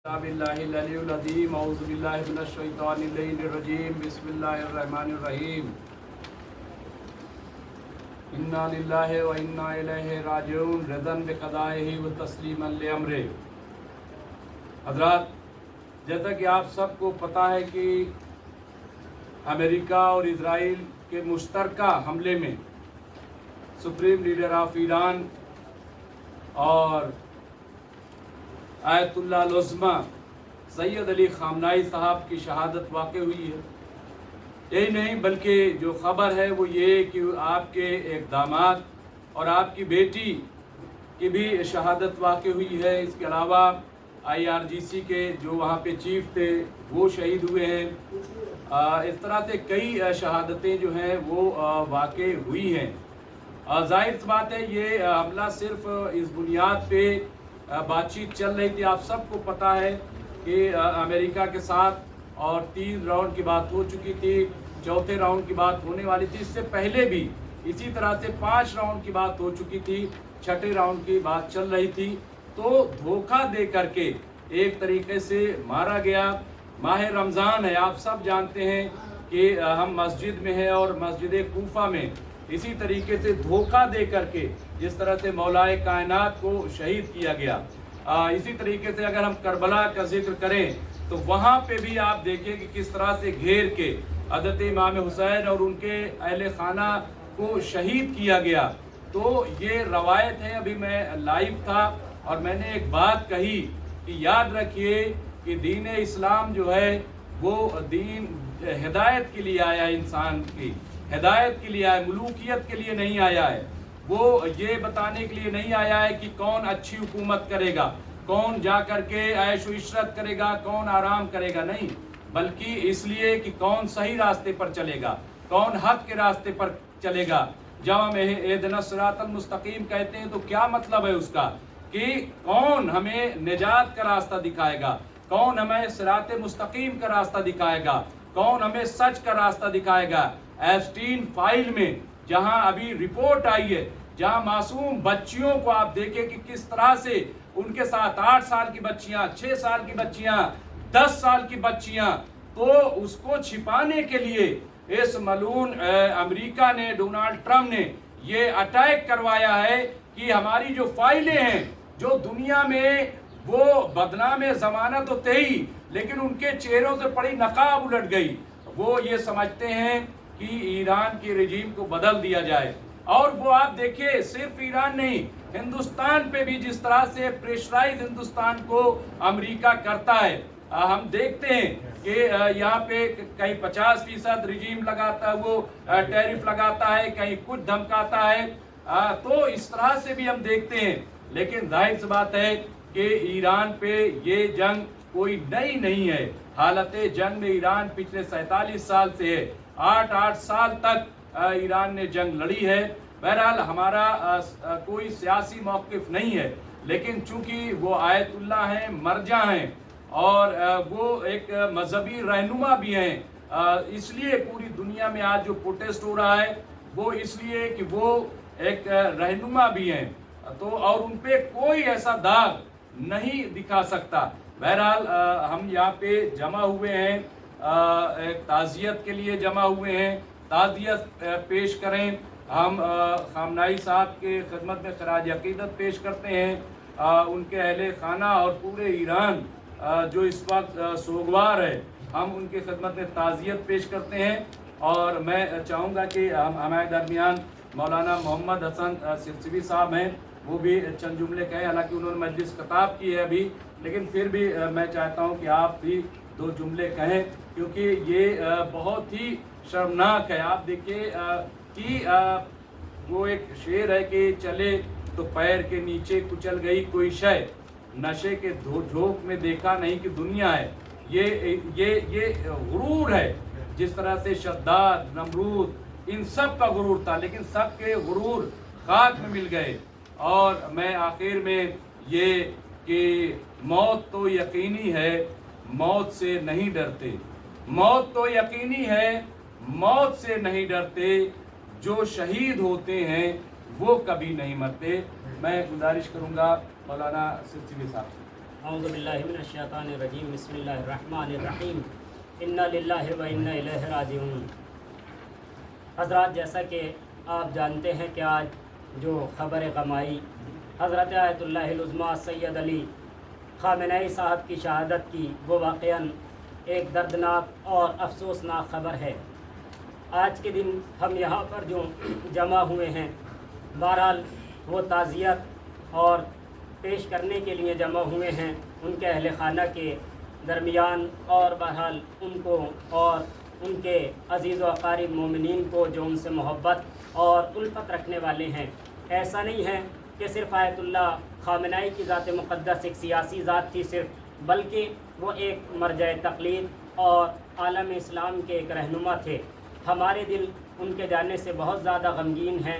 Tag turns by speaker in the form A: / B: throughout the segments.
A: العظیم اعوذ باللہ من الشیطان الرجیم بسم اللہ الرحمن الرحیم انا للہ و انا الیہ راجعون رضا بقضائہ و تسلیما لامرہ۔ حضرات، جیسا کہ آپ سب کو پتہ ہے کہ امریکہ اور اسرائیل کے مشترکہ حملے میں سپریم لیڈر آف ایران اور آیت اللہ العظمیٰ سید علی خامنائی صاحب کی شہادت واقع ہوئی ہے۔ یہی نہیں بلکہ جو خبر ہے وہ یہ کہ آپ کے ایک داماد اور آپ کی بیٹی کی بھی شہادت واقع ہوئی ہے۔ اس کے علاوہ IRGC کے جو وہاں پہ چیف تھے وہ شہید ہوئے ہیں۔ اس طرح سے کئی شہادتیں جو ہیں وہ واقع ہوئی ہیں۔ ظاہر سی بات ہے یہ حملہ صرف اس بنیاد پہ بات چیت چل رہی تھی۔ آپ سب کو پتہ ہے کہ امریکہ کے ساتھ اور 3 راؤنڈ کی بات ہو چکی تھی، 4تھے راؤنڈ کی بات ہونے والی تھی۔ اس سے پہلے بھی اسی طرح سے 5 راؤنڈ کی بات ہو چکی تھی، 6ٹھے راؤنڈ کی بات چل رہی تھی۔ تو دھوکہ دے کر کے ایک طریقے سے مارا گیا۔ ماہ رمضان ہے، آپ سب جانتے ہیں کہ ہم مسجد میں ہیں اور مسجد کوفہ میں اسی طریقے سے دھوکہ دے کر کے جس طرح سے مولائے کائنات کو شہید کیا گیا، اسی طریقے سے اگر ہم کربلا کا ذکر کریں تو وہاں پہ بھی آپ دیکھیں کہ کس طرح سے گھیر کے حضرت امام حسین اور ان کے اہل خانہ کو شہید کیا گیا۔ تو یہ روایت ہے۔ ابھی میں لائیو تھا اور میں نے ایک بات کہی کہ یاد رکھیے کہ دین اسلام جو ہے وہ دین ہدایت کے لیے آیا ہے، انسان کی ہدایت کے لیے آیا، ملوکیت کے لیے نہیں آیا ہے۔ وہ یہ بتانے کے لیے نہیں آیا ہے کہ کون اچھی حکومت کرے گا، کون جا کر کے عیش و عشرت کرے گا، کون آرام کرے گا، نہیں، بلکہ اس لیے کہ کون صحیح راستے پر چلے گا، کون حق کے راستے پر چلے گا۔ جب ہم اہدنا الصراط المستقیم کہتے ہیں تو کیا مطلب ہے اس کا؟ کہ کون ہمیں نجات کا راستہ دکھائے گا، کون ہمیں صراط مستقیم کا راستہ دکھائے گا، کون ہمیں سچ کا راستہ دکھائے گا۔ ایپسٹین فائل میں جہاں ابھی رپورٹ آئی ہے، جہاں معصوم بچیوں کو آپ دیکھیں کہ کس طرح سے ان کے ساتھ 8 سال کی بچیاں، 6 سال کی بچیاں، 10 سال کی بچیاں، تو اس کو چھپانے کے لیے اس ملعون امریکہ نے، ڈونلڈ ٹرمپ نے یہ اٹیک کروایا ہے کہ ہماری جو فائلیں ہیں جو دنیا میں وہ بدنام زمانہ تو تھے ہی، لیکن ان کے چہروں سے پڑی نقاب الٹ گئی۔ وہ یہ سمجھتے ہیں کہ ایران کی رجیم کو بدل دیا جائے۔ اور وہ آپ دیکھیں صرف ایران نہیں، ہندوستان پہ بھی جس طرح سے پریشرائز ہندوستان کو امریکہ کرتا ہے۔ ہم دیکھتے ہیں کہ یہاں پہ کہیں 50% رجیم لگاتا ہے، وہ ٹیرف لگاتا ہے، کہیں کچھ دھمکاتا ہے۔ تو اس طرح سے بھی ہم دیکھتے ہیں، لیکن ظاہر سی بات ہے کہ ایران پہ یہ جنگ کوئی نئی نہیں ہے۔ حالت جنگ میں ایران پچھلے 47 سال سے ہے، 8 سال تک ایران نے جنگ لڑی ہے۔ بہرحال ہمارا کوئی سیاسی موقف نہیں ہے، لیکن چونکہ وہ آیت اللہ ہیں، مرجع ہیں اور وہ ایک مذہبی رہنما بھی ہیں، اس لیے پوری دنیا میں آج جو پروٹیسٹ ہو رہا ہے وہ اس لیے کہ وہ ایک رہنما بھی ہیں، تو اور ان پہ کوئی ایسا داغ نہیں دکھا سکتا۔ بہرحال ہم یہاں پہ جمع ہوئے ہیں، ایک تعزیت کے لیے جمع ہوئے ہیں، تعزیت پیش کریں۔ ہم خامنائی صاحب کے خدمت میں خراج عقیدت پیش کرتے ہیں، ان کے اہل خانہ اور پورے ایران جو اس وقت سوگوار ہے، ہم ان کی خدمت میں تعزیت پیش کرتے ہیں۔ اور میں چاہوں گا کہ ہمارے درمیان مولانا محمد حسن سرسوی صاحب ہیں، وہ بھی چند جملے کہیں، حالانکہ انہوں نے مجلس خطاب کی ہے ابھی، لیکن پھر بھی میں چاہتا ہوں کہ آپ بھی 2 جملے کہیں، کیونکہ یہ بہت ہی شرمناک ہے۔ آپ دیکھیے کہ وہ ایک شعر ہے کہ چلے تو پیر کے نیچے کچل گئی کوئی شے، نشے کے جھونک میں دیکھا نہیں کہ دنیا ہے۔ یہ غرور ہے، جس طرح سے شداد، نمرود، ان سب کا غرور تھا، لیکن سب کے غرور خاک میں مل گئے۔ اور میں آخر میں یہ کہ موت تو یقینی ہے، موت سے نہیں ڈرتے، موت تو یقینی ہے، موت سے نہیں ڈرتے، جو شہید ہوتے ہیں وہ کبھی نہیں مرتے۔ میں گزارش کروں گا مولانا سرسوی صاحب سے۔
B: اعوذ باللہ من الشیطان الرجیم بسم اللہ الرحمن الرحیم انا للہ و انا الیہ راجعون۔ حضرات، جیسا کہ آپ جانتے ہیں کہ آج جو خبر غم آئی حضرت آیت اللہ العظمیٰ سید علی خامنئی صاحب کی شہادت کی، وہ واقعاً ایک دردناک اور افسوسناک خبر ہے۔ آج کے دن ہم یہاں پر جو جمع ہوئے ہیں، بہرحال وہ تعزیت اور پیش کرنے کے لیے جمع ہوئے ہیں ان کے اہل خانہ کے درمیان، اور بہرحال ان کو اور ان کے عزیز و اقارب مومنین کو جو ان سے محبت اور الفت رکھنے والے ہیں۔ ایسا نہیں ہے کہ صرف آیت اللہ خامنئی کی ذات مقدس ایک سیاسی ذات تھی صرف، بلکہ وہ ایک مرجع تقلید اور عالم اسلام کے ایک رہنما تھے۔ ہمارے دل ان کے جانے سے بہت زیادہ غمگین ہیں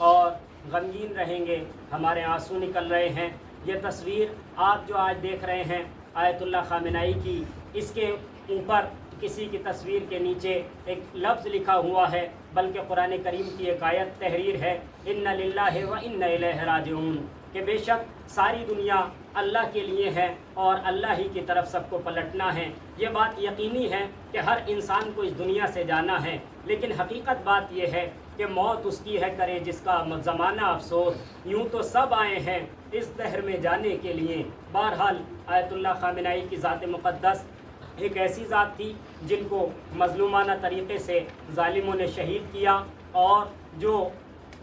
B: اور غمگین رہیں گے، ہمارے آنسو نکل رہے ہیں۔ یہ تصویر آپ جو آج دیکھ رہے ہیں آیت اللہ خامنئی کی، اس کے اوپر کسی کی تصویر کے نیچے ایک لفظ لکھا ہوا ہے، بلکہ قرآن کریم کی ایک آیت تحریر ہے، انا للہ و انا الیہ راجعون، کہ بے شک ساری دنیا اللہ کے لیے ہے اور اللہ ہی کی طرف سب کو پلٹنا ہے۔ یہ بات یقینی ہے کہ ہر انسان کو اس دنیا سے جانا ہے، لیکن حقیقت بات یہ ہے کہ موت اس کی ہے، کرے جس کا زمانہ افسوس، یوں تو سب آئے ہیں اس دہر میں جانے کے لیے۔ بہرحال آیت اللہ خامنئی کی ذات مقدس ایک ایسی ذات تھی جن کو مظلومانہ طریقے سے ظالموں نے شہید کیا، اور جو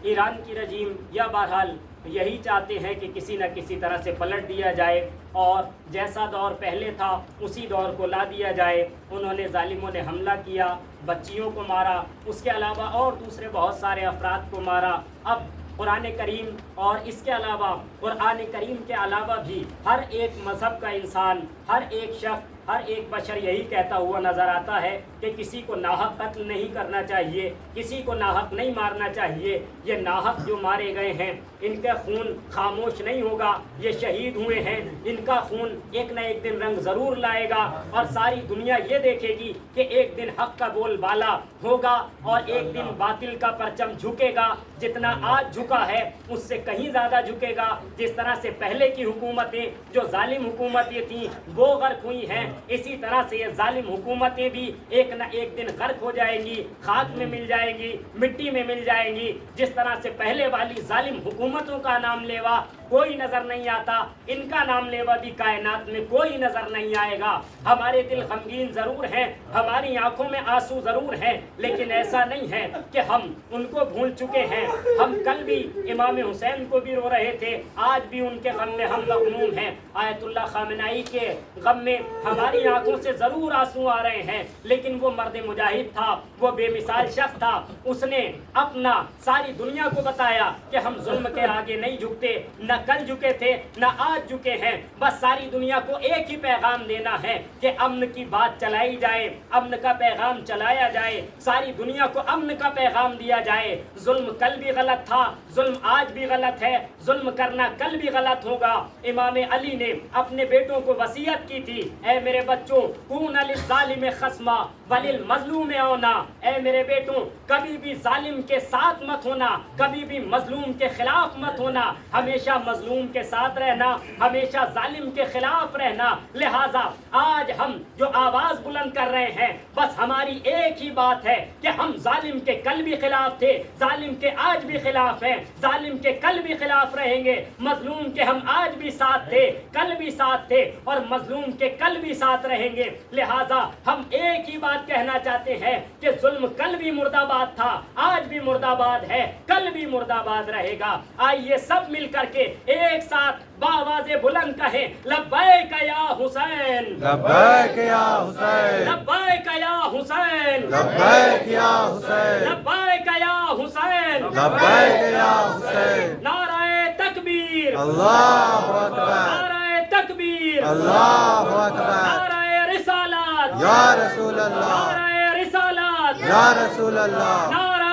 B: ایران کی رجیم یا بہرحال یہی چاہتے ہیں کہ کسی نہ کسی طرح سے پلٹ دیا جائے اور جیسا دور پہلے تھا اسی دور کو لا دیا جائے۔ انہوں نے ظالموں نے حملہ کیا، بچیوں کو مارا، اس کے علاوہ اور دوسرے بہت سارے افراد کو مارا۔ اب قرآن کریم اور اس کے علاوہ قرآن کریم کے علاوہ بھی ہر ایک مذہب کا انسان، ہر ایک شخص، ہر ایک بشر یہی کہتا ہوا نظر آتا ہے کہ کسی کو ناحق قتل نہیں کرنا چاہیے، کسی کو ناحق نہیں مارنا چاہیے۔ یہ ناحق جو مارے گئے ہیں ان کا خون خاموش نہیں ہوگا، یہ شہید ہوئے ہیں، ان کا خون ایک نہ ایک دن رنگ ضرور لائے گا، اور ساری دنیا یہ دیکھے گی کہ ایک دن حق کا بول بالا ہوگا اور ایک دن باطل کا پرچم جھکے گا۔ جتنا آج جھکا ہے اس سے کہیں زیادہ جھکے گا۔ جس طرح سے پہلے کی حکومتیں جو ظالم حکومتیں تھیں وہ غرق ہوئی ہیں، اسی طرح سے یہ ظالم حکومتیں بھی ایک نہ ایک دن غرق ہو جائیں گی، خاک میں مل جائیں گی، مٹی میں مل جائیں گی۔ جس طرح سے پہلے والی ظالم حکومتوں کا نام لیوا کوئی نظر نہیں آتا، ان کا نام لیوا بھی کائنات میں کوئی نظر نہیں آئے گا۔ ہمارے دل غمگین ضرور ہیں، ہماری آنکھوں میں آنسو ضرور ہیں، لیکن ایسا نہیں ہے کہ ہم ان کو بھول چکے ہیں۔ ہم کل بھی امام حسین کو بھی رو رہے تھے، آج بھی ان کے غم میں ہم مغموم ہیں۔ آیت اللہ خامنئی کے غم میں ہماری آنکھوں سے ضرور آنسو آ رہے ہیں، لیکن وہ مرد مجاہد تھا، وہ بے مثال شخص تھا، اس نے اپنا ساری دنیا کو بتایا کہ ہم ظلم کے آگے نہیں جھکتے، نہ کل جھکے تھے نہ آج جھکے ہیں۔ بس ساری دنیا کو ایک ہی پیغام دینا ہے کہ امن کی بات چلائی جائے، امن کا پیغام چلایا جائے، ساری دنیا کو امن کا پیغام دیا جائے۔ ظلم کل بھی غلط تھا، ظلم آج بھی غلط ہے، ظلم کرنا کل بھی غلط ہوگا۔ امام علی نے اپنے بیٹوں کو وصیت کی تھی، اے میرے بچوں، کون للظالم خصما وللمظلوم اونا، اے میرے بیٹوں کبھی بھی ظالم کے ساتھ مت ہونا، کبھی بھی مظلوم کے خلاف مت ہونا، ہمیشہ مظلوم کے ساتھ رہنا، ہمیشہ ظالم کے خلاف رہنا۔ لہٰذا آج ہم جو آواز بلند کر رہے ہیں، بس ہماری ایک ہی بات ہے کہ ہم ظالم کے کل بھی خلاف تھے، ظالم کے آج بھی خلاف ہیں، ظالم کے کل بھی خلاف رہیں گے، مظلوم کے ہم آج بھی ساتھ تھے، کل بھی ساتھ تھے، اور مظلوم کے کل بھی ساتھ رہیں گے۔ لہٰذا ہم ایک ہی بات کہنا چاہتے ہیں کہ ظلم کل بھی مرد آباد تھا، آج بھی مرد آباد ہے، کل بھی مرد آباد رہے گا۔ آئیے سب مل کر کے ایک ساتھ بآواز بلند کہیں، لبیک یا حسین،
C: لبیک یا حسین،
B: لبیک یا حسین،
C: لبیک یا حسین،
B: لبیک یا حسین،
C: لبیک یا حسین۔
B: نعرہ تکبیر،
C: اللہ اکبر،
B: نعرہ تکبیر،
C: اللہ اکبر،
B: نعرہ رسالت،
C: یا رسول اللہ،
B: نعرہ رسالت،
C: یا رسول اللہ،
B: نعرہ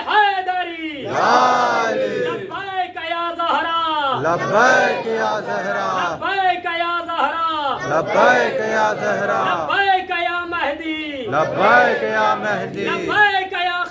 B: حیدری،
C: یا علی،
B: لبیک یا زہرا،
C: لبیک یا زہرا،
B: لبیک یا زہرا،
C: لبیک یا زہرا،
B: لبیک یا مہدی،
C: لبیک یا مہدی،
B: لبیک یا